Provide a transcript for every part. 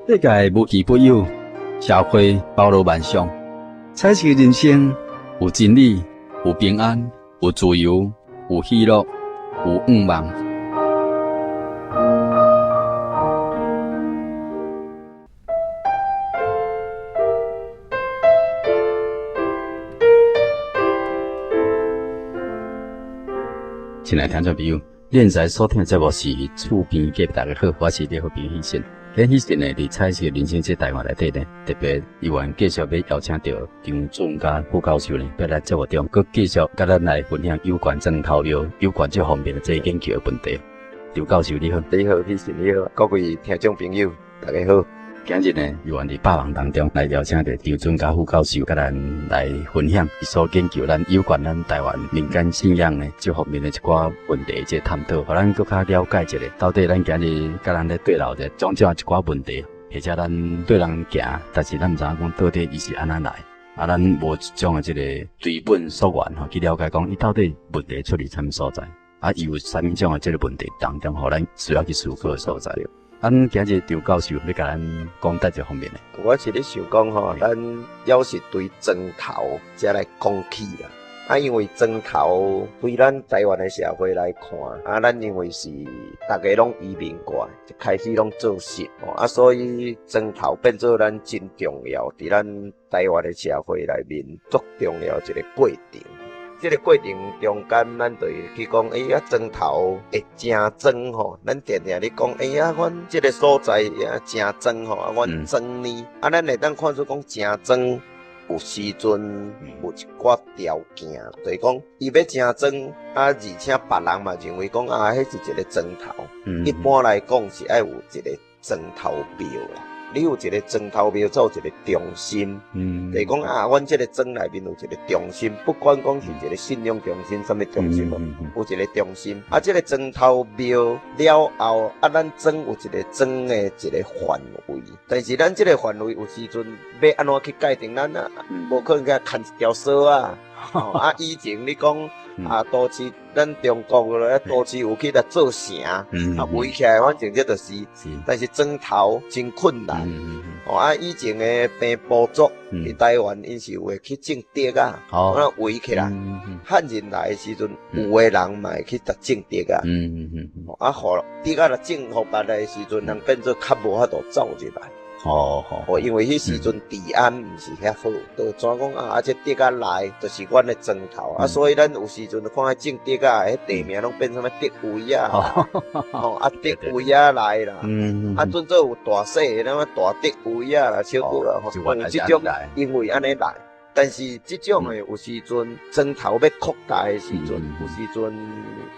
世界无奇不有，社会包罗万象。彩色人生有真理，有平安，有自由，有喜乐，有愿望。亲爱的听众朋友，你现在所听的节目是厝边隔壁大家好，我是你好朋友喜信。咱喜信呢，伫彩色人生这台湾内底呢，特别希望继续要邀请到张俊甲副教授呢，要来节目中，佮继续甲咱来分享有关庄头药有关这方面的这研究的问题。张教授你好，你好，喜信你好，各位听众朋友，大家好。今日呢，由阮伫百忙当中来邀请到张俊甲副教授，甲咱来分享伊所研究咱有关咱台湾民间信仰呢这方面的一寡问题这探讨，互咱更加了解一下，到底咱今日甲咱咧对闹者种种一寡问题，或者咱对人行，但是咱毋知影讲到底伊是安怎来，啊，咱无一种的这个追本溯源吼，去了解讲伊到底问题出伫啥物所在，啊，伊有啥物种的这个问题当中，互咱需要去思考的所在了。咱今日张教授要甲咱讲在这方面呢。我是咧想讲吼，咱要是对庄头才来讲起啦。啊，因为庄头对咱台湾的社会来看，啊，咱因为是大家拢移民过来，就开始拢做事哦，啊，所以庄头变做咱真重要，伫咱台湾的社会内面足重要一个过程。这个过程中间，咱就会去讲，庄头会真庄吼，咱定定咧讲，阮这个所在真庄吼，阮庄呢，啊，咱会当看出讲真庄，有时阵有一寡条件，就是讲伊要真庄，啊，而且别人嘛认为讲迄是一个庄头，一般来讲是爱有一个庄头庙啦。你有一个庄头庙，才有一个中心。就是讲阮这个庄内面有一个中心，不管讲是一个信仰中心，什么中心有一个中心。啊，这个庄头庙了后，啊，咱庄有一个庄的一个范围，但是咱这个范围有时阵要安怎去界定咱啊？无可能甲牵一条绳啊！啊，以前你讲。都市咱中国咧，都市有去来做城，围起来，反正这就是。但是庄头真困难。以前的平埔族伫台湾，因是有会去种竹啊，围起来。汉人来的时阵，有的人嘛会去种竹啊。互竹啊，种互别来的时阵，人变做较无法度走入来。因为迄时阵治安毋是遐好，就怎讲这竹啊来，就是阮的庄头所以咱有时阵看迄种竹啊，迄地名拢变成竹围啊，竹围啊来啦，准做有大细的，大竹围啊啦，小过啦，有即种，因为安尼来，但是即种的有时阵庄头要扩大的时阵，有时阵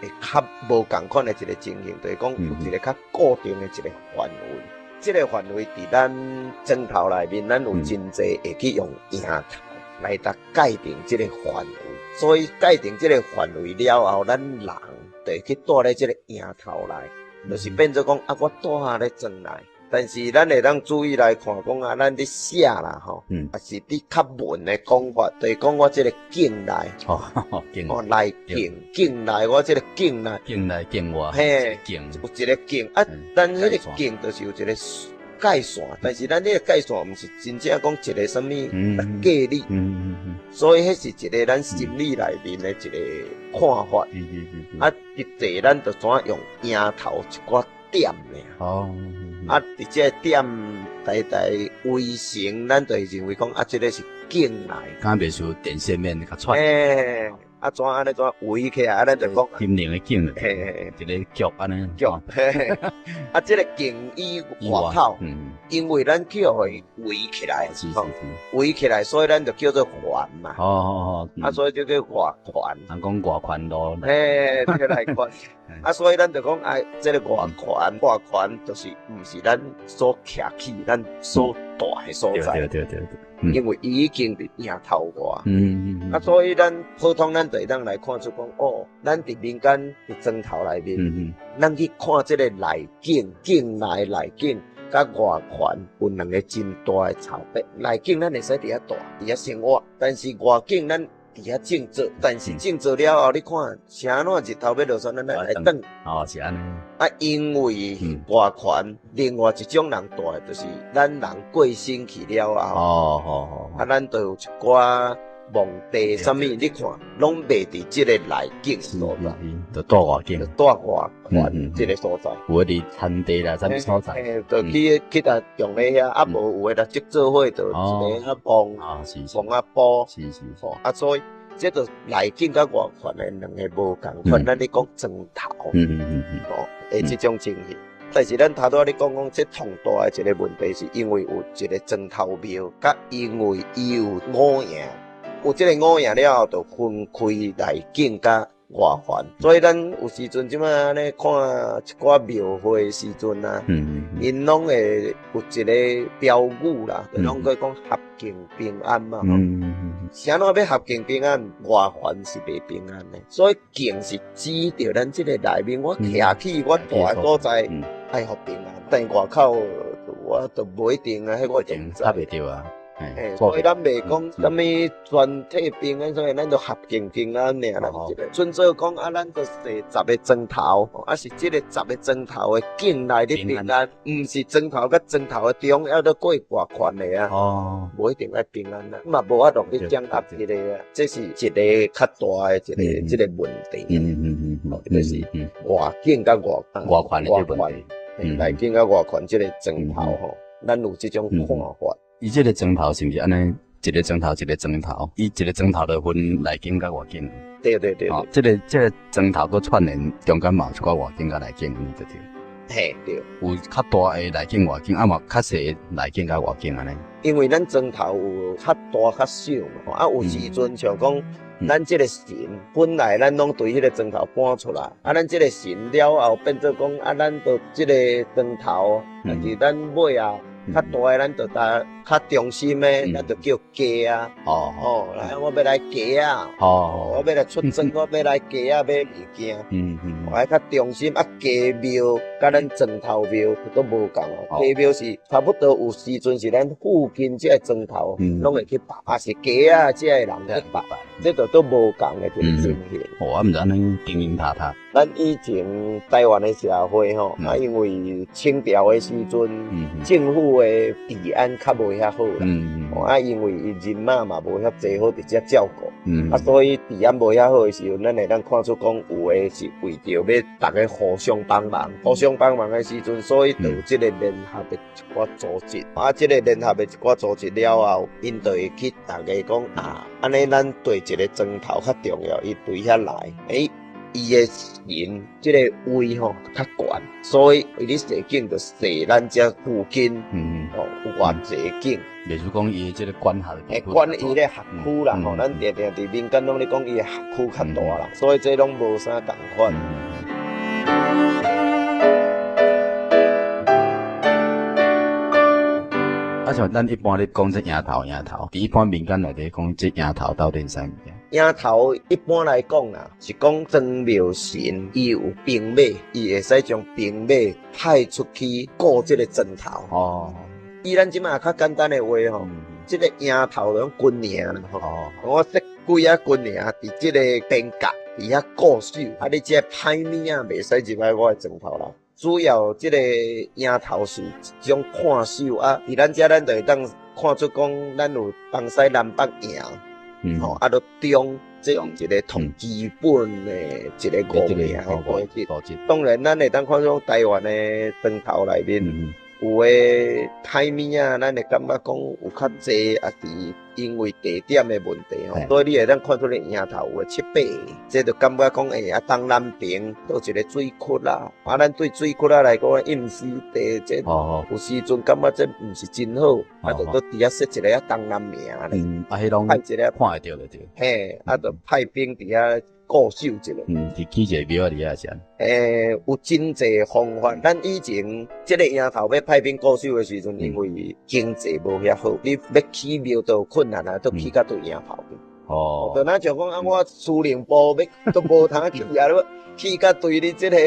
会较无共款的一个情形，就是讲有一个较固定的一个范围。这个范围伫咱庄头内面，咱有真侪会去用营头来达界定这个范围，所以界定这个范围了后，咱人就会去住咧这个营头内，就是变做讲我住下咧庄内。但是咱会当注意来看讲咱咧写啦吼，也是伫较文的讲法，就是讲我这个境内，内境内，我这个境内外，嘿，有一个境咱迄个境就是有一个界线，但是咱这个界线毋是真正讲一个什么界理，所以迄是一个咱心理内面的一个看法，实际咱就怎用迎头一寡点呢？伫这点大围成，咱就会认为讲这个是境内。敢袂输电线面甲串。怎安尼怎围起来，咱就讲心灵的境，一个局安尼。局，这个境以外口，因为咱去互伊围起来，围起来，所以咱就叫做环嘛。所以就叫外环。人讲外环路。这个来看，所以咱就讲这个外环就是毋是咱所徛起，咱所大的所在。对。因为伊已经伫迎头外，所以咱普通咱就会当来看出讲，咱伫民间伫庄头内面，咱去看这个内景，境内内景，甲外环有两个真大的差别。内景咱会使伫遐住，伫遐生活，但是外景咱伫伫遐种植，但是种植了后，你看，啥怎日头要落山，咱来等。哦，是安尼。啊，因为外权，另外一种人大，就是咱人过身去了后，哦，好。啊，咱都有一寡墓地，啥物你看，拢袂伫即个内景所在，就住外景，就住外权即个所在。有伫产地啦，啥物所在？就去搭用咧遐，啊无有诶啦，即做伙就一个啊墓，墓啊埔，是。啊，所以这个内景甲外权诶两个无共款。咱咧讲砖头，诶，即种情形。但是咱头拄仔咧讲，这重大诶一个问题，是因为有一个砖头庙，甲因为伊有五营。有即个五营了后，就分开内景甲外环，所以咱有时阵即马咧看一寡庙会的时阵啊，因拢会有一个标语啦，就拢去讲合境平安嘛。啥怎要合境平安？外环是袂平安的，所以境是指着咱即个内面，我徛起我住的所在爱互平安，但外口我就无一定啊，迄我就唔知。袂着啊。所以咱袂讲啥物全体平安，所以咱就合境平安尔啦。准做讲啊，咱就是10个砖头，啊是即个10个砖头的境内的平安，毋是砖头甲砖头的中要得过外权的啊。无一定爱平安啦，嘛无法度去掌握即个啊，这是一个较大的即个问题。就是外境甲外权的问题，内境甲外权即个砖头吼，咱有即种看法。伊即个砖头是毋是安尼？一个砖头，伊一个砖头就分内景甲外景。对。即个砖头佮串联中间嘛有一寡外景甲内景，对对。嘿，对。有较大诶内景外景，啊嘛较细诶内景甲外景安尼。因为咱砖头有较大较小嘛，啊有时阵像讲，咱即个神本来咱拢对迄个砖头搬出来，啊咱即个神了后变做讲，啊咱就即个砖头，但是咱尾啊。较大诶，咱就较中心诶，咱就叫家啊。来，我要来家啊。我要来出征，我要来家啊，买物件。我爱较中心啊，家庙甲咱砖头庙都无共啊。家庙是差不多有时阵是咱附近即个砖头，拢会去拜，啊是家啊即个人去拜，这都无共诶一个情形。啊，毋是安尼叮叮塔塔。咱以前台湾诶社会吼，啊因为清朝诶时阵，政府诶治安较无遐好啦，啊因为伊人马嘛无遐济好直接照顾，啊所以治安无遐好诶时候，咱会当看出讲有诶是为着要大家互相帮忙，诶时阵，所以就有即个联合诶一寡组织，啊即个联合诶一寡组织了后，因就会去大家讲啊，安尼咱对一个砖头较重要，伊对遐来，伊诶神即个位吼较悬，所以伊咧射景就射咱遮附近，有偌济景。例如讲伊即个管辖，管伊咧辖区啦，吼，咱定伫民间拢咧讲伊诶辖区较大啦，所以这拢无啥共款。啊，像咱一般咧讲这迎头，伫一般民间内底讲这迎头到底是啥物件？迎头一般来讲啦，是讲庄庙神伊有兵马，伊会使将兵马派出去顾即个砖头。以咱即马较简单的话吼，即个迎头就军营啦吼。我说几啊军营伫即个边角伫遐固守，啊你这歹物啊袂使入来我的砖头啦。主要即个迎头是一种看守啊，伫咱遮咱就会当看出讲，咱有东西南北营，啊，都中这样一个同基本的一个五营当然，咱会当看出台湾的砖头内面，有诶歹物啊，咱会感觉讲有较济，也是因为地点的问题所以你会当看出咧迎头有7、8个，这就感觉讲啊东南边倒一个水窟啦，啊咱对水窟啦来讲，隐私地这有时阵感觉这毋是真好，啊就伫遐设一个东南名咧，迄拢派一个看会着就对，嘿，啊就派兵伫遐固守一个，伫起一个庙伫遐先。有真济方法。咱以前即个迎头要派兵固守的时阵，因为经济无遐好，你要起庙都有困难啊，都起到对迎头边。就咱像讲啊，我司令部要都无通起啊，起到对你即个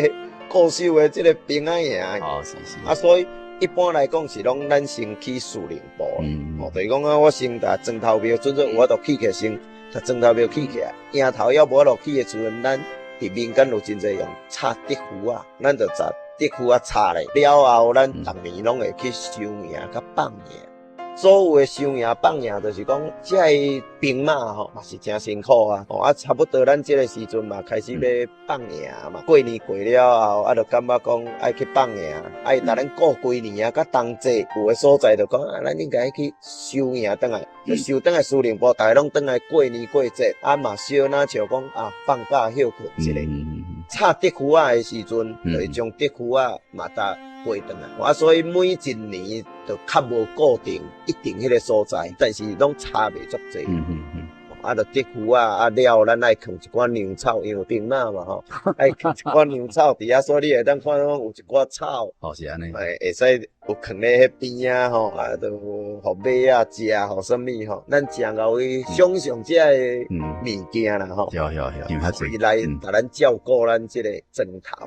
固守的即个平安营。是。啊，所以一般来讲是拢咱先起司令部。就是讲啊，我先打砖头庙，准做我都起起先。他砖头庙起起来，迎头要无落去的时阵，咱伫民间有真侪用插竹符啊，咱就插竹符啊插咧，了后咱逐年拢会去收赢甲放赢。所有的收赢放赢，就是讲，这个兵马吼嘛是真辛苦啊。啊，差不多咱这个时阵嘛开始要放赢嘛。过年过了后，啊，就感觉讲爱去放赢，爱搭咱过几年啊，甲冬节有的所在就讲啊，咱应该去收赢倒来，收倒来司令部，大家拢倒来过年过节，啊嘛小那像讲啊放假休困一个。插竹符啊的时阵，就会将竹符啊嘛搭飞转来。啊，所以每一年就较无固定一定迄个所在，但是拢差袂足济。啊，就竹符啊，啊了，咱爱放一寡粮草，因为兵马嘛吼，爱放一寡粮草伫遐，所以你会当看到有一寡草，哦是安尼，会使有放咧迄边啊吼，啊，都互马啊食，互什物吼，咱食后去享受这个物件啦吼，所以来甲咱照顾咱这个砖头。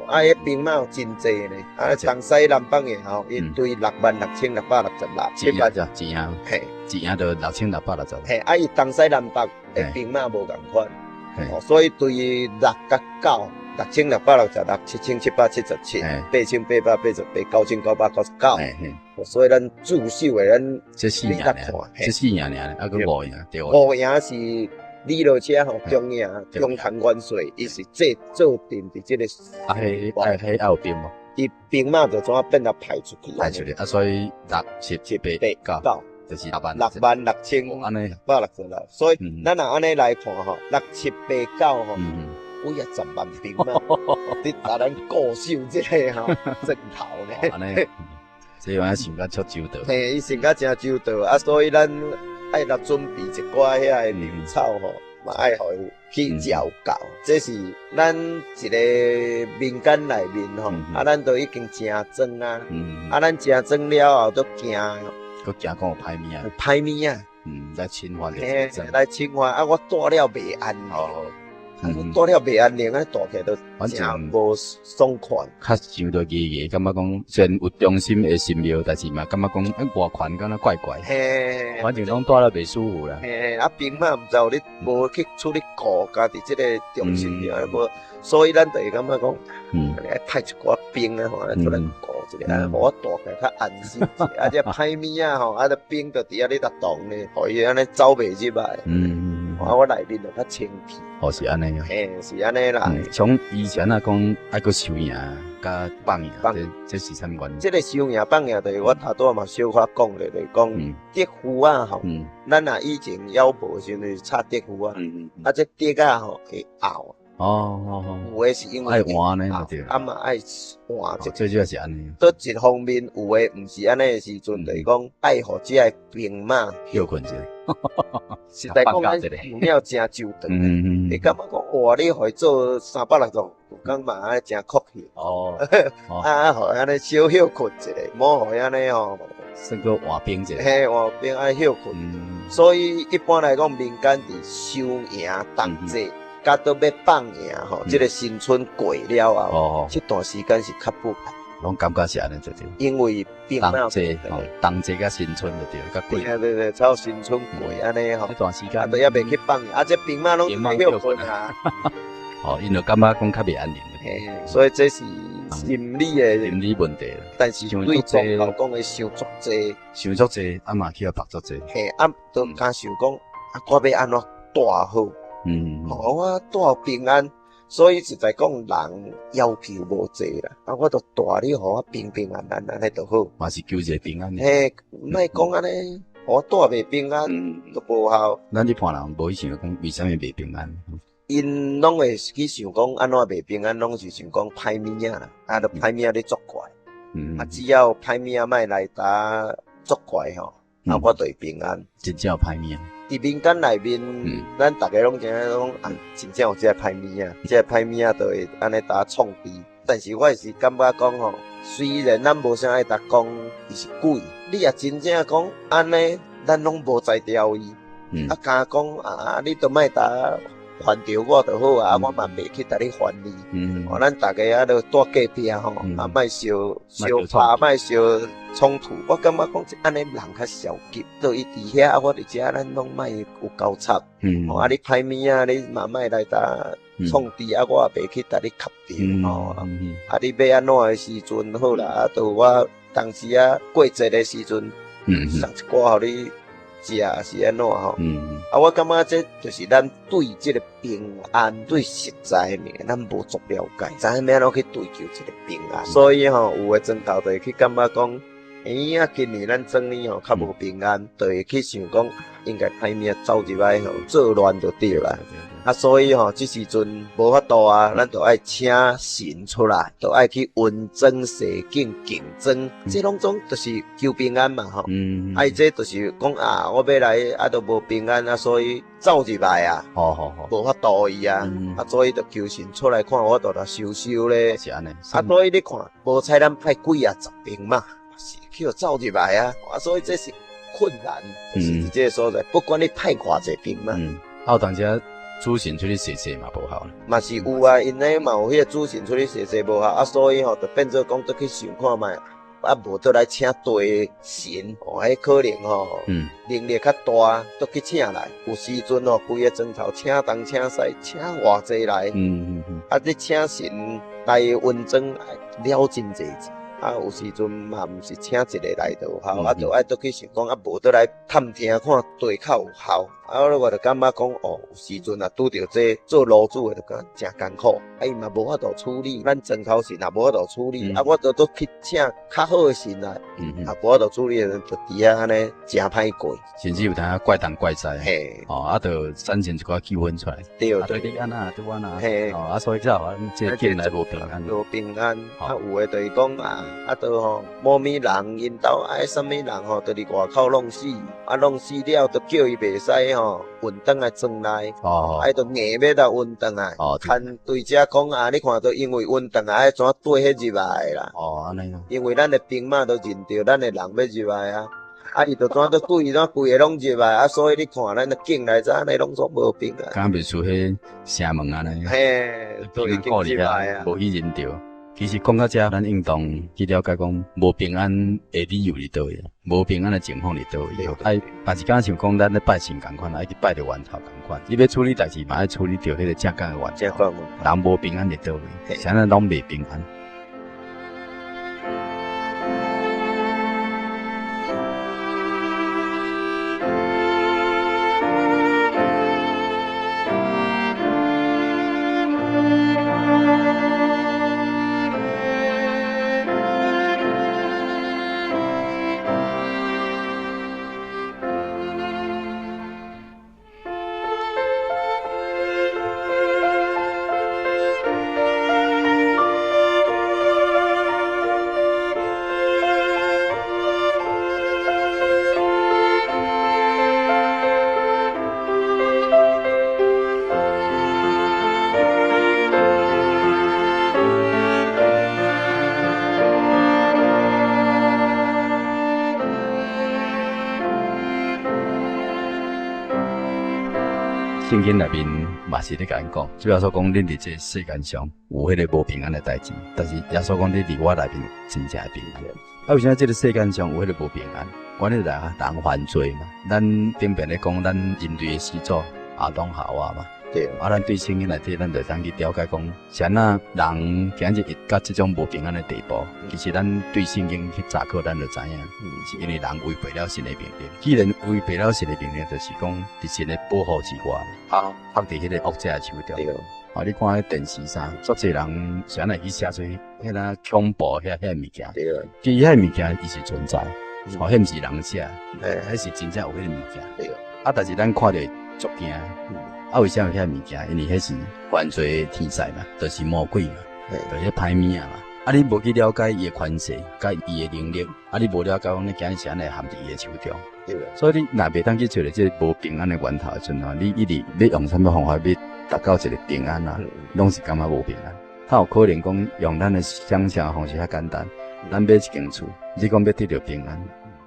啊，迄兵马有真济呢，啊，东西南北的吼，一堆66666，钱啊，钱啊，嘿，钱啊，就6660。嘿，啊，伊东西南北的兵马无共款，所以对6甲9，6666、7777、888889,999，所以咱驻守的咱这4赢呢，这4赢呢，啊，佮5赢，对5赢是。李落车吼，中赢中坛元帅，伊是做定伫即个。啊，迄有兵无？伊兵马就怎啊变啊派出去？派出去啊，所以67889就是66000安尼866，所以咱若安尼来看吼，6789吼，有10万兵马，你甲咱固守即个吼阵头呢？安尼，这样想甲足周到。嘿，伊想甲真周到啊，所以咱。爱来准备一寡遐个粮草吼，嘛爱互伊去照教。这是咱一个民间内面吼，啊，咱都已经诚庄啊，啊，咱诚庄了后都惊，佮惊讲有歹物啊，有歹物啊，来侵犯嘿，来侵犯啊，我住了袂安宁，住了袂安宁，安尼住起来都真无爽快。较想到夜，感觉讲虽然有中心的神庙，但是嘛感觉讲外款敢若怪怪，嘿，反正拢住了袂舒服啦。嘿，啊，兵马毋知有你无去处理顾家己即个中心庙，无，所以咱就会感觉讲，爱派一寡兵啊，吼，来出来顾一下，互我住起来较安心一下。啊，这歹物啊，吼，啊，这兵就伫遐咧搭动呢，互伊安尼走袂入来。啊，我内面就较清气。哦，是安尼啊。嘿，是安尼啦。从以前啊讲爱个收赢，甲放赢，这是啥物原因？这个收赢放赢，就是我头拄嘛小可讲咧，就是讲竹符啊，吼，咱若以前腰部时阵插竹符啊，啊，这竹啊吼会拗。有诶是因为爱换呢，对。啊嘛爱换，最主要是安尼。倒一方面有诶毋是安尼诶时阵，就是讲爱互这个兵马休困者。实在讲，咱庙真周到。你感觉讲哇，你互伊做360有讲嘛安尼真酷气。啊，互安尼小休困一下，莫互伊安尼吼。算个换兵者。嘿，换兵爱休困。所以一般来讲，民间伫收赢冬节。甲都要放赢吼，这个新春过了后，这段时间是较不安。拢感觉是安尼做对。因为兵马冬节甲新春就对，甲过。对，超新春过安尼吼。这段时间都也袂去放，啊，这兵马拢休困啊。因就感觉讲较袂安宁。嘿，所以这是心理问题啦。但是对宗教讲的想足济，想足济，啊嘛去白足济。嘿，啊，都敢想讲，啊，我要安怎住好？我住平安，所以实在讲人要求无济啦。啊，我都住你，互我平平安安安尼就好。嘛是求一个平安。嘿，莫讲安尼，互我住袂平安，都无效。咱一般人无去想讲为啥物袂平安？因拢会去想讲安怎袂平安，拢是想讲歹物仔啦，啊，著歹物仔咧作怪。啊，只要歹物仔莫来打作怪吼，啊，我就会平安。真正有歹物仔。伫民间内面，咱大家拢惊讲啊，真正有这个歹物仔，这个歹物仔就会安尼打创治。但是我是感觉讲吼，虽然咱无啥爱达讲伊是鬼，你也真正讲安尼，咱拢无才调伊。啊，敢讲啊，你都莫打，烦着我就好啊，我嘛袂去甲你烦你。咱大家啊，都住隔壁吼，莫相拍，莫相冲突。我感觉讲安尼人较消极，到伊伫遐，我伫遮，咱拢莫有交叉。你歹物啊，你嘛莫来搭创治啊，我也袂去甲你磕着你要安怎的时阵好啦，到我当时啊过节的时阵，送一寡互你食是安怎吼？我感觉这就是咱对这个平安、对实在的，咱无足了解，知影要安怎去追求这个平安。所以吼，有的钟头就会去感觉讲，今年咱整年较无平安，就会去想讲，应该歹物走入来吼，作乱就对啦。所以这时阵无法度啊，咱就爱请神出来，就爱去运增世境竞争，这拢总就是求平安嘛吼。这就是讲啊，我要来都无平安所以走入来啊。无法度伊啊，所以就求神出来看我度来修修咧。是安尼。所以你看，无采咱派几10兵嘛，是去走入来啊。所以这是困难，就是伫这个所在，不管你派偌济兵嘛。有当时主神出去踅踅嘛无效，嘛是有啊，因咧嘛有迄个主神出去踅踅无效所以就变做讲得去想看觅，无得来请对神迄可能能力较大，都去请来。有时阵规个钟头请东请西，请偌济来，你请神来运转了真济钱。有时阵嘛毋是请一个来就有效，就爱倒去想讲无得来探听看对较有效。我就感觉讲有时阵拄着这做炉主的就讲真艰苦，伊嘛无法度处理，咱钟头神也无法度处理，我就都去请较好的神来，无法度处理的人就伫遐安尼真歹过，甚至有当怪东怪西，就产生一寡纠纷出来，对你安那对我那，所以才有这见来无平安，无平安，有的就是讲就某物人因兜什么人就伫外口弄死，弄死了就叫伊袂使运转来庄内，就硬要来运转来，看对遮讲你看都因为运转来怎对迄入来啦，安尼因为咱的兵马都认着咱的人要入来伊就怎对怎规个拢入来所以你看咱的境内怎安尼拢总无平安，敢袂出迄城门安尼，都已经入来无去认着。其实讲到这，咱应当去了解讲无平安的理由伫倒位，无平安的情况伫倒位。爱嘛是敢像讲咱咧拜神共款，爱去拜着源头共款。你要处理代志嘛，爱处理着迄个正确的源头。人无平安伫倒位，啥人拢袂平安。圣经内面嘛是咧甲咱讲，主要说讲恁伫这世间上有迄个无平安的代志，但是耶稣讲你伫我内面真正平安。为啥这个世间上有迄个无平安？关键人犯罪嘛。咱顶边咧讲，咱人类的始祖亚当夏娃嘛。对。咱对圣经内底，咱就当去了解讲，啥人今日到这种无平安的地步，其实咱对圣经去查考，咱就知影，是因为人违背了神的命令。既然违背了神的命令，就是讲伫神的保护之外，拍伫迄个恶者的手中。你看迄电视上，足侪人啥来去写出迄恐怖遐物件。其实遐物件伊是存在，迄毋是人写，迄是真正有迄个物件。但是咱看着足惊。为啥有遐物件？因为迄是犯罪天使嘛，就是魔鬼嘛，就是歹物嘛。你无去了解伊的权势，甲伊的能力，你无了解讲你今日是安尼陷伫伊的手中。所以你若袂当去找着这无平安的源头的时阵你一直要用什么方法要达到一个平安拢是感觉无平安。它有可能讲用咱的想象的方式较简单，咱买一间厝，你讲要得到平安，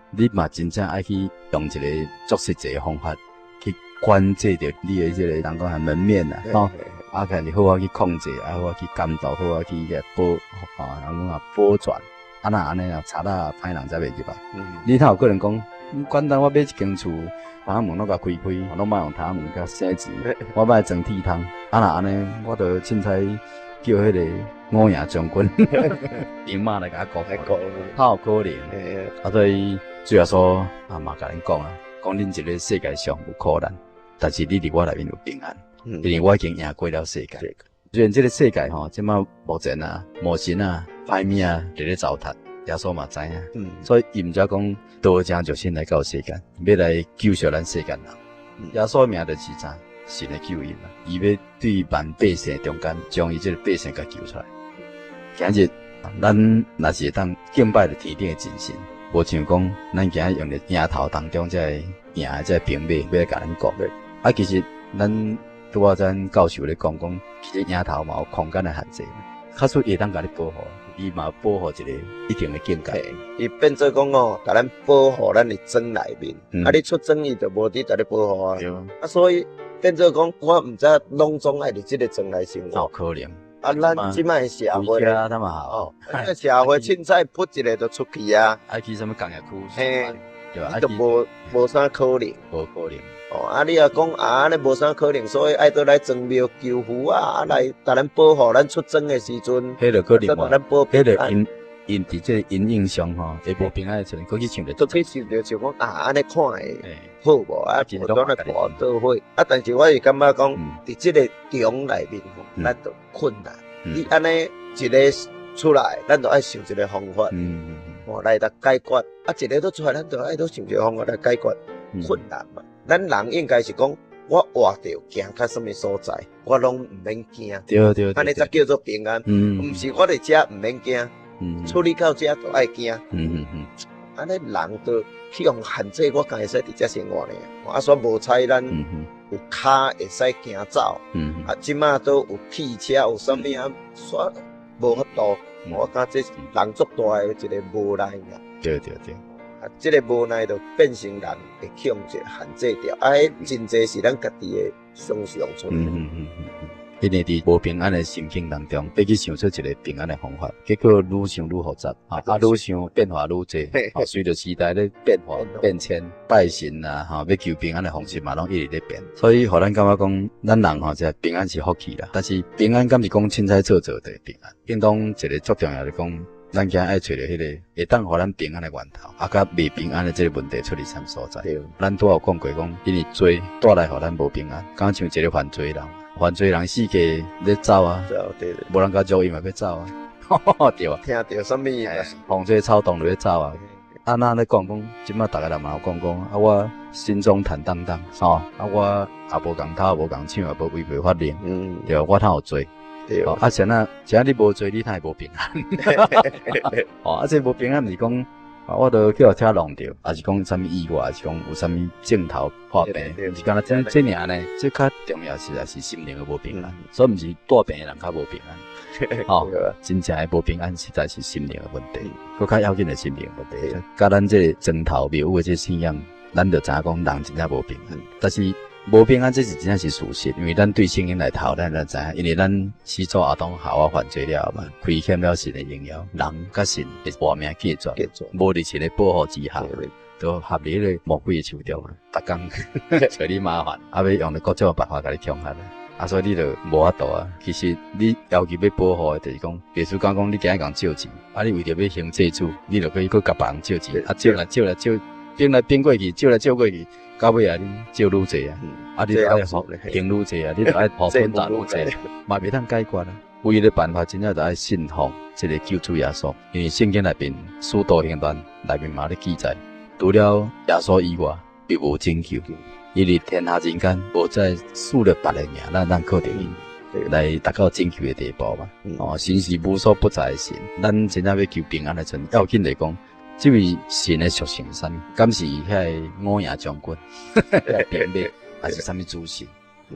你嘛真正爱去用一个足实际的方法。去管制着你的这个人讲的门面啦，吼，啊，看你好好去控制，啊，好好去监督，好好去个保，啊，人讲啊保全，啊那安尼啊，查到歹人才袂入来。你头有个人讲，简单我买一间厝，窗门拢甲开开，拢莫用窗门甲洗钱，我买装铁窗，啊那安尼，我着凊彩叫迄个五爷将军，兵马来甲我顾，how有可能？啊，所以最后说啊嘛，甲恁讲啊，讲恁这个世界上有苦难，但是你伫我内面有平安，因为我已经赢过了世界。虽然这个世界吼，即马目前啊，魔神啊、歹命啊，伫咧糟蹋。耶稣嘛知影，所以伊毋则讲道成就身来到世间，要来救赎咱世间人。耶稣名就是啥？神的救恩嘛，伊要对万百姓中间，将伊这个百姓甲救出来。今日咱若是会当敬拜着天顶的真神，无像讲咱今日用咧镜头当中这赢的这平面要来甲咱讲。啊，其实咱拄仔咱教授咧讲，其实镜头嘛有空间的限制，较出会当甲你保护。伊嘛保护一个一定的境界，伊变做讲哦，甲咱保护咱的庄内面，啊，你出庄伊就无伫甲你保护啊，啊，所以变做讲，我毋知拢总爱伫即个庄内生活，有可能。啊，咱即摆社会咧，他嘛好，咱社会凊彩扑一个就出去啊，爱去什么工业区，嘿，对吧？你就无啥可能，无可能。哦，啊，你也讲啊，安尼无啥可能，所以爱倒来庄庙求福啊，来甲咱保护咱出庄的时阵，迄个可能嘛，咱保迄个因伫这阴影上吼，会无平安的时阵，过去想着，都去想着想讲啊，安尼看会好无啊？无当来大倒会啊，但是我是感觉讲，伫即个中内面吼，咱都困难。你安尼一个出来，咱都爱想一个方法，来来解决。啊，一个都出来，咱都爱都想一个方法来解决困难嘛。咱人应该是讲，我活着行到什么所在，我拢唔免惊。对，安尼才叫做平安。唔是我伫遮唔免惊，处理到遮都爱惊。安尼人都去用限制，我敢会使伫遮生活呢？啊，所以无采咱有骹会使行走。啊，即马都有汽车，有啥物啊？煞无法度。我感觉这是人足大的一个无奈呀。对。啊，这个无奈就变成人会去用一个限制掉，啊，真济是咱家己的想象出来。因为伫无平安的心境当中，要去想出一个平安的方法，结果愈想愈复杂，愈想变化愈多。随着时代咧变化变迁，拜神啊，要求平安的方式嘛，拢一直咧变。所以，互咱感觉讲，咱人这平安是福气啦。但是平安敢是讲凊彩做的平安，应当一个最重要的讲。咱今爱找着迄个会当互咱平安的源头，啊，甲未平安的这个问题出伫啥所在？咱拄有讲过讲，因为罪带来互咱无平安，敢像一个犯罪人，犯罪人世界咧走啊，对，无人甲捉伊嘛要走啊，对啊，听到什么？风吹草动就要走啊。啊，那咧讲，即摆大家人嘛有讲，啊，我心中坦荡荡，啊，我也无共头，无共抢，也无违背法令，对，我哪有罪？对，啊，像你无做，你才会无平安。啊，这无平安，毋是讲我都叫车弄着，还是讲啥物意外，还是讲有啥物镜头破病，是干那这尔呢？这较重要是心灵的无平安，所以毋是大病的人较无平安。哦，真正的无平安实在是心灵的问题，佫较要紧的心灵问题。甲咱这砖头庙宇的这信仰，咱就知影讲人真正无平安，但是。无平安，这是真正是事实，因为咱对圣经来头，咱就知影，因为咱始祖亚当夏娃犯罪了嘛，亏欠了神的荣耀，人甲神会亡命记绝，无伫神的保护之下，都合理咧魔鬼的手中，逐工找你麻烦，要用咧各种办法甲你恐吓啊，所以你就无法度啊。其实你要求要保护的，就是讲，譬如讲你今日共借钱，啊，你为着要行祭祖，你就可以去甲别人借钱，啊，借来，变来变过去，借来借过去。到尾啊，你借愈济啊，啊，你就爱还愈济啊，你就爱还本打愈济，嘛袂通解决啊。唯一的办法，真正就爱信奉这个救主耶稣，因为圣经内面使徒行传内面嘛咧记载，除了耶稣以外，别无拯救。因为天下人间无再赐了别个名，咱靠着伊来达到拯救的地步嘛。哦，神是无所不在的神，咱真正要求平安的时阵，要紧来讲。这位神的属性啥物？敢是遐五爷将军，平灭，还是啥物主神？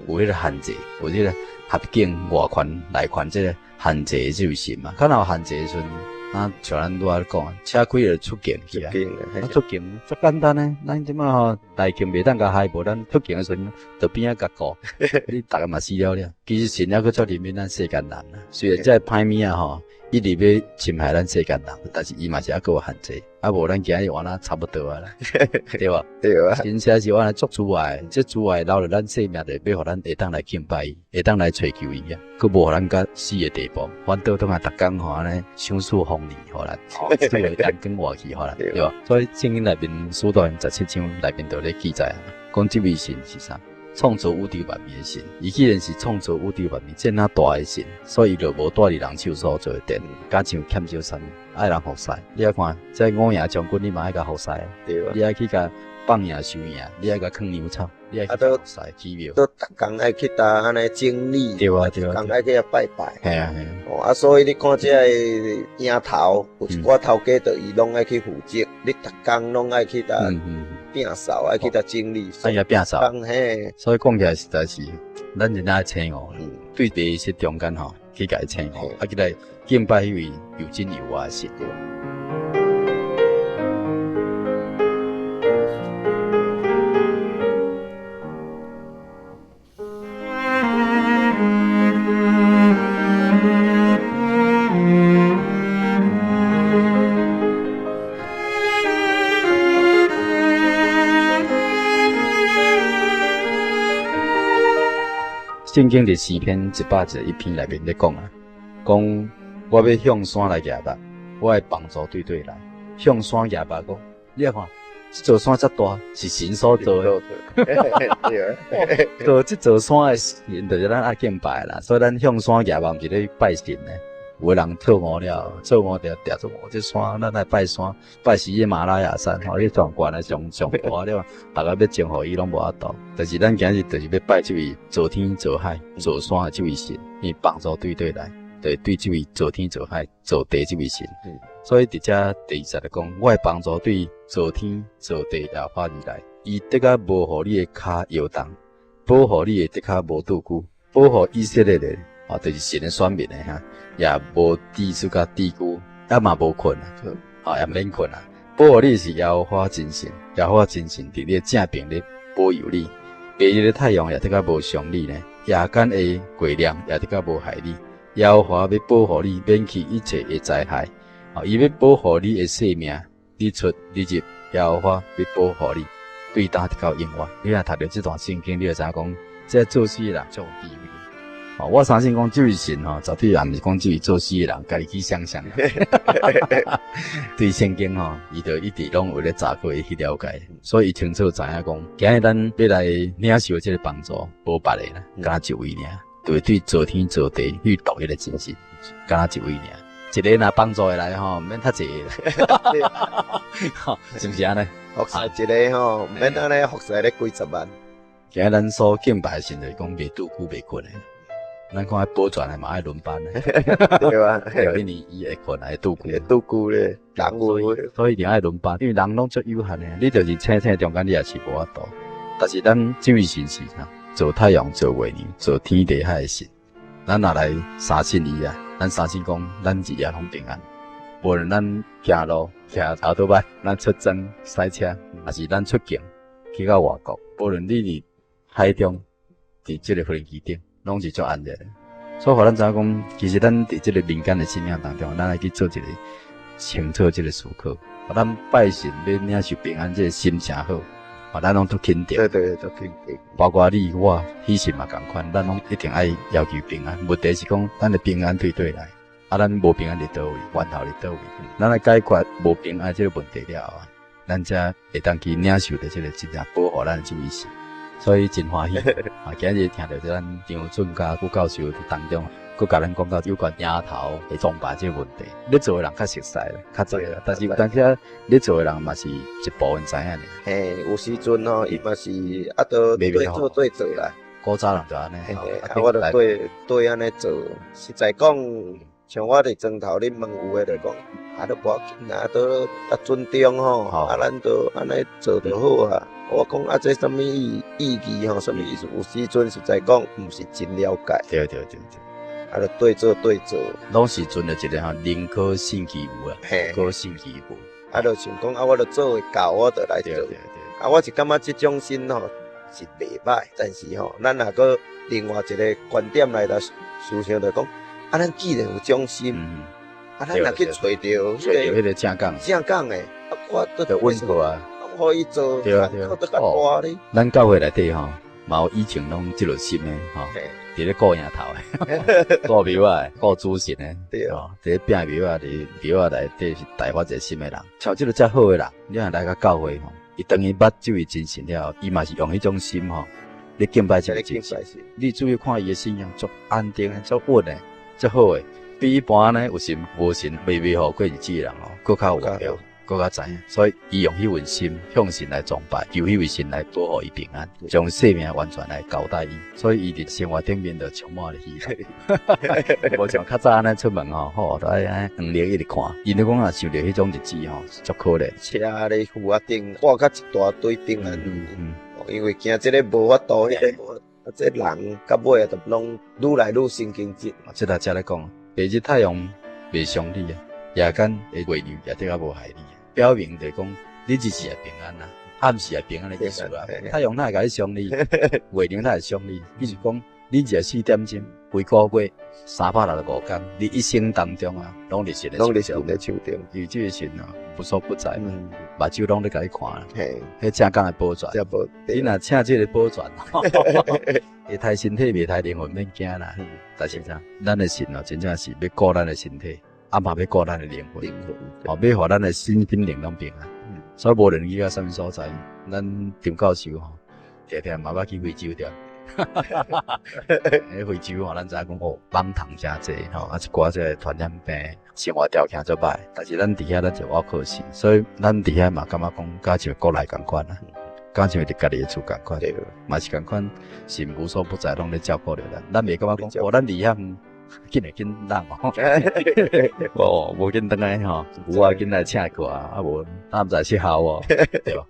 有迄个限制，有迄个合境外权内权这个限制的这位神嘛？看到限制的时阵，像咱拄仔讲，车开就出境去啊。出出境足简单呢，咱即马吼内境袂当甲害，无咱出境的时阵，就边仔甲顾，你逐个嘛死了了。其实神还佫足怜悯咱世间人啊，虽然这歹物啊吼，一直要侵害咱世间人，但是伊嘛是还佫有限制，啊无咱今日换咱差不多啊啦，对吧？对啊，真正是我来做主爱，这主爱留着咱性命，就要互咱会当来敬拜伊，会当来追求伊啊，佫无互咱甲死的地步，反倒当下逐工吼安尼享受风利，互咱，所以咱跟活去互咱，对吧？所以圣经内面书段17章内面都咧记载啊，讲这位神是啥？创造宇宙万物的神，伊既然是创造宇宙万物这么大的神，所以伊就无带伫人手所做的殿，假像欠少啥物，爱人服侍。你要看，这五爷将军，你嘛爱甲服侍啊，对啊，你爱去甲放羊收羊，你爱甲放牛草，你爱去服侍祈庙，都逐工爱去搭安尼整理，对啊对啊，逐工爱去遐拜拜。系啊系啊。哦，所以你看这个羊头，有一寡头家就伊拢爱去负责，你逐工拢爱去搭摒扫，爱去搭整理。哎呀，摒扫。嘿，所以讲起来实在是，咱真正爱称呼，对第一是中间吼，去甲伊称呼，啊，起来敬拜迄位有真有活的神。圣经第4篇111篇内面咧讲啊，讲我要向山来举目，我的帮助对对来。向山举目讲，你啊看，这座山遮大，是神所造的。做这座山的神，就是咱爱敬拜啦。所以咱向山举目，毋是咧拜神呢。有的人错误了，错误着定做这山，咱来拜山，拜喜马马拉雅山，吼，迄上悬的上大了，大家要征服伊拢无法度。但是咱今日就是要拜这位造天造海造山的这位神，伊帮助对对来，对对这位造天造海造地这位神。所以伫遮第20来讲，我的帮助对造天造地耶和华而来，伊得甲无互你的骹摇动，保护你的得甲无拄久，保护以色列的。就是神的选民的哈，也无低处甲低谷，也嘛无困啊，也免困啊。保护你是耶和华真神，耶和华真神伫你正边咧保佑你，白日的太阳也得甲无伤你呢，夜间的月亮也得甲无害你。耶和华要保护你，免去一切的灾害，伊要保护你的性命，你出你入，耶和华要保护你，对答得到永远。你若读到这段圣经，你就知影讲，这做事的人就有地位。我相信讲这位神吼，绝对也毋是讲这位做事的人家己去想象。对圣经吼，伊就一直拢有咧查过去了解，所以伊清楚知影讲，今日咱要来领受这个帮助，无别的啦，敢若一位尔，就是对造天造地去独一的真神，敢若一位尔。一个若帮助会来吼，免太济啦，是毋是安尼？服侍一个吼，免安尼服侍咧几十万。今日咱所敬拜的神就是讲袂拄久袂困的。咱看保全的嘛爱轮班的，对吧？因为伊会困会拄久，拄久咧，人有，所以一定爱轮班，因为人拢足有限的，你就是醒中间你也是无法度。但是咱这位神是啥？做太阳、做月亮、做天地海的神，咱若来相信伊啊，咱相信讲咱日夜拢平安。无论咱行路、骑头倒摆，咱出征赛车，还是咱出境去到外国，无论你伫海中，伫这个飞机顶。拢是足安全的，所以互咱知影讲，其实咱伫即个民间的信仰当中，咱来去做一个清楚即个思考，互咱拜神要领受平安，即个心情好，咱拢都肯定。对，都肯定。包括你我喜神嘛共款，咱拢一定爱要求平安。问题是讲，咱的平安对对来，咱无平安伫倒位，源头伫倒位，咱来解决无平安即个问题了后，咱才会当去领受着即个真正保护咱的即位神。所以真欢喜，今日听到咱张准甲顾教授当中，佮甲咱讲到有关羊头的装扮这个问题。你做的人较熟悉啦，较侪啦，但是你做的人嘛是一部分知影呢。嘿，有时阵吼，伊嘛是都对做啦。古早人就安尼，我就对安尼做。实在讲，像我伫庄头，恁问有诶就讲，都无要紧都尊重吼，咱都安尼做就好啊。我讲这什么意义吼，什么意思？有时阵实在讲，毋是真了解。对。就对做，拢是存了一个宁可信其无啊，嘿，可信其无。就想讲我就做会到，我就来做。对，我是感觉这种心是袂歹，但是咱若个另外一个观点来思想，就讲咱既然有种心，咱若去找到迄个正港的，我都就稳妥啊，互伊做，对，较大咧。咱教会内底嘛有以前拢即落心的伫咧顾营头的，顾庙啊，顾主神的，对伫咧拼庙啊，伫庙啊内底是大发一个心的人，像即个遮好的人，你若来到教会伊当伊捌这位真神了，伊嘛是用迄种心你敬拜这个真神。你注意看伊的信仰，足安定的，足稳的，足好的，比一般呢有神无神、微微好过日子的人更较有效。更加知影，所以伊用迄份心向神来崇拜，求迄位神来保护伊平安，将生命完全来交代伊，所以伊伫生活顶面就充满了喜乐。无像较早安尼出门都爱黄历一直看，因为讲若想着迄种日子足可怜。车咧负啊顶挂甲一大堆顶啊，因为惊即个无法度，这人到尾就拢愈来愈神经质。即大家来讲，白日太阳袂伤你啊，夜间的月亮也得无害你。表明就是讲，你日时也平安啦，暗时也平安的意思啦。太阳哪会甲你伤你？月亮哪会伤你？意思讲，你24点钟，每个月365天，你一生当中拢伫神的手中，有这个神无所不在，目睭拢咧甲你看啦。迄正港的保全，你若请这个保全，会太身体，袂太灵魂，免惊啦。但是啥，咱的神真正是要顾咱的身体。嘛要顾咱的灵魂，要互咱的身心灵拢平安。所以无论去到什么所在，咱张教授常常嘛捌去非洲着。非洲咱知影讲网虫真济一寡这传染病，生活条件足歹。但是咱伫遐咱就我可惜，所以咱伫遐嘛感觉讲，甲像国内共款敢像伫家己的厝共款，嘛是共款，神无所不在，拢咧照顾着咱。咱袂感觉讲，咱离遐。紧来紧人无紧倒来有紧来请过无咱在适合对吧？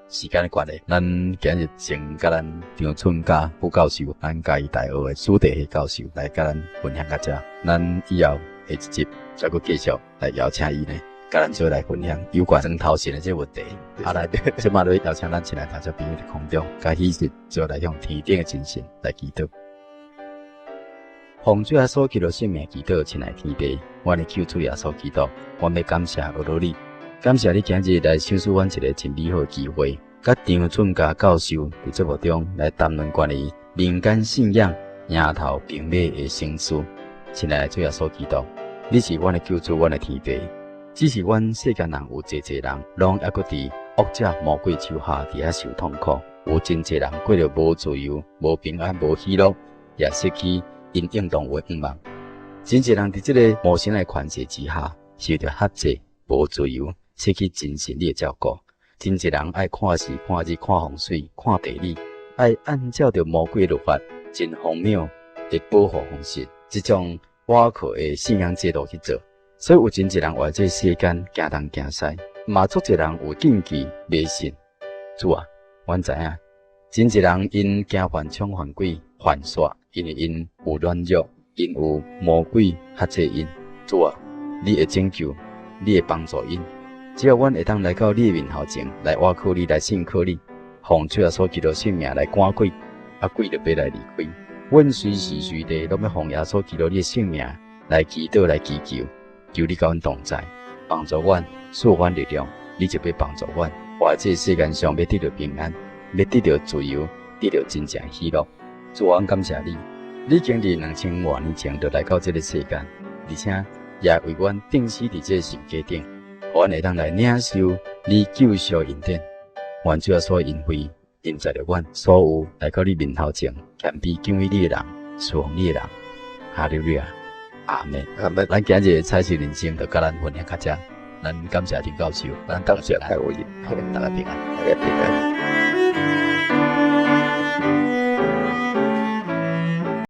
时间的关系，咱今日先甲咱张春嘉副教授，咱嘉义大学的史地系教授来甲咱分享到这。咱以后下一集再搁继续来邀请伊呢，甲咱做来分享有关双头神的这问题。来，即马咧邀请咱亲爱听众朋友伫空中，甲喜事做来向天顶的真神来祈祷。奉主耶稣基督圣名祈祷，亲爱天父，我的求主耶稣基督，我要感谢俄罗你，感谢你今日来赏赐阮一个真美好的机会，甲张春嘉教授伫节目中来谈论关于民间信仰迎头平马的生死。亲爱的主耶稣基督，你是阮的救主，阮的天父，只是阮世间人有济人，拢还阁伫恶者魔鬼手下伫遐受痛苦，有真济人过着无自由、无平安、无喜乐，也失去因应当有的愿望，真侪人伫这个无神的权势之下，受到限制、无自由，失去真神的照顾。真侪人爱看时、看日、看风水、看地理，爱按照着魔鬼的律法，真荒谬的保护方式，这种歪曲的信仰制度去做。所以有真侪人活这世间行东行西，嘛足侪人有禁忌迷信。主啊，阮知影，真侪人因惊犯冲犯鬼犯煞。因为因有软弱，因有魔鬼吓制因。主啊，你会拯救，你会帮助因。只要阮会当来到你的面头前，来挖靠你，来信靠你，奉主耶稣基督性命来赶鬼，鬼就要来离开。阮随时随地拢要奉耶稣基督你的性命来祈祷，来祈求，求你甲阮同在，帮助阮，赐阮力量，你就要帮助阮，活在这世间上要得到平安，要得到自由，得到真正喜乐。主啊，感谢你，你经历2000多年前就来到这个世间，而且也为阮定死伫这个十字架顶，互阮会当来领受你救赎恩典。愿主耶稣恩惠印在了阮所有来到你面头前，谦卑敬畏你的人，侍奉你的人。哈利路亚，阿门。阿门。咱今日彩色人生就甲咱分享到这，咱感谢张教授，咱感谢大家平安，大家平安。